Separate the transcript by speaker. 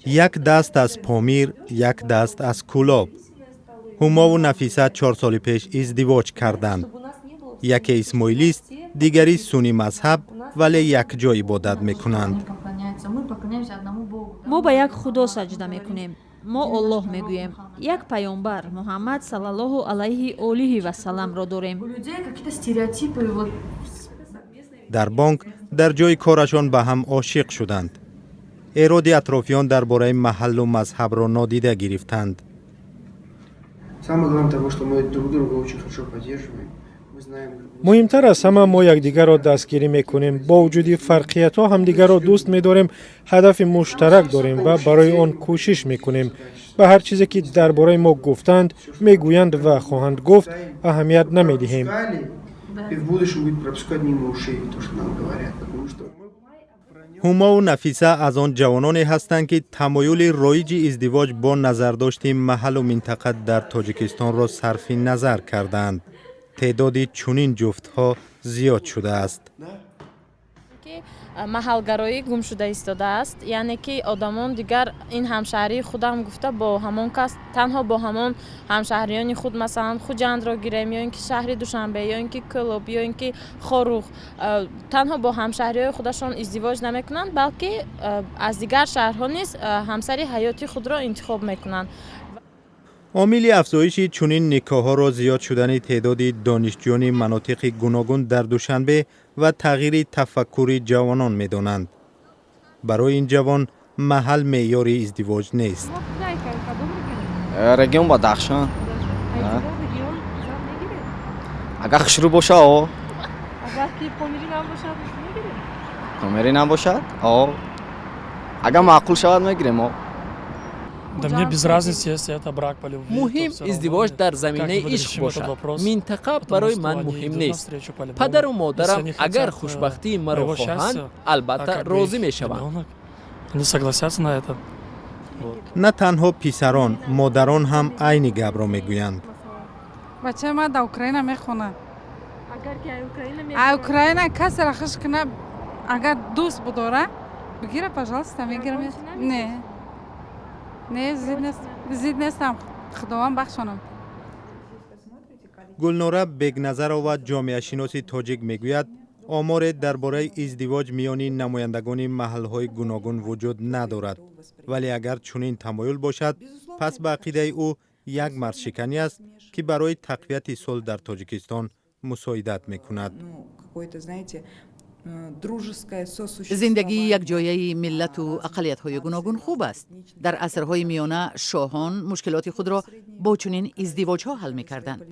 Speaker 1: یک دست از پامیر، یک دست از کلاب. هما و نفیسه 4 سال پیش ازدواج کردند. یکی اسماعیلی است، دیگری سنی مذهب، ولی یک جا عبادت میکنند.
Speaker 2: ما به یک خدا سجده میکنیم. ما الله میگوییم. یک پیامبر محمد صلی الله علیه و آله و سلم را داریم.
Speaker 1: در بانک در جای کارشان به هم عاشق شدند. ایراد اطرافیان درباره محل و مذهب را نادیده گرفتند.
Speaker 3: مهمتر از همه ما یکدیگر را دستگیری میکنیم. با وجود فرقیت ها همدیگر را دوست میداریم، هدف مشترک داریم و برای آن کوشش میکنیم. به هر چیزی که درباره ما گفتند، میگویند و خواهند گفت اهمیت نمیدهیم.
Speaker 1: هما و نفیسه از آن جوانانی هستند که تمایل رایج ازدواج با نظرداشت محل و منطقه در تاجیکستان را صرف نظر کردند. تعداد چنین جفت‌ها زیاد شده است.
Speaker 4: محلگرایی گم شده ایستاده است، یعنی که آدمان دیگر این همشهری خودم گفته با همان کس تنها با همان همشهریان خود مثلا خوجند را گیریم، یا اینکه شهر دوشنبه، یا اینکه کلوب، یا اینکه خاروخ، تنها با همشهریای خودشان ازدواج نمیکنند، بلکه از دیگر شهرها نیز همسری حیاتی خود را انتخاب میکنند.
Speaker 1: عامل افزایش چنین نکاح‌ها را زیاد شدن تعداد دانشجویان مناطق گوناگون در دوشنبه و تغییر تفکر جوانان می‌دانند. برای این جوان محل معیار ازدواج نیست.
Speaker 5: رگیون بدخشان. اگر خشرو باشه اگر
Speaker 4: که پامیری نباشد میگیریم.
Speaker 5: پامیری نباشد اگر معقول شود میگیریم.
Speaker 6: مهم ازدواج در زمینه عشق باشد. منطقه برای من مهم نیست. پدر و مادرم اگر خوشبختی مرا خواهند البته راضی می شوند.
Speaker 1: نه تنها پسران، مادران هم عین گپ را میگویند.
Speaker 7: بچه ما در اوکراین میخونه.
Speaker 4: اگر که
Speaker 7: اوکراین کسی را خوش کنه، اگر دوست بداره بگیره پاجالستا میگیرم. نه زید نیستم. خداوند بخشانم.
Speaker 1: گلنوره بگنظر و جامعه شناس تاجیک میگوید آمار درباره ازدواج میان نمایندگان محل‌های گوناگون وجود ندارد، ولی اگر چنین تمایل باشد پس به عقیده او یک مرد شکنی است که برای تقویت صلح در تاجیکستان مساعدت میکند.
Speaker 8: زندگی یک جایه ملت و اقلیت‌های گوناگون خوب است. در عصرهای میانه شاهان مشکلات خود را با چنین ازدواج‌ها حل می‌کردند.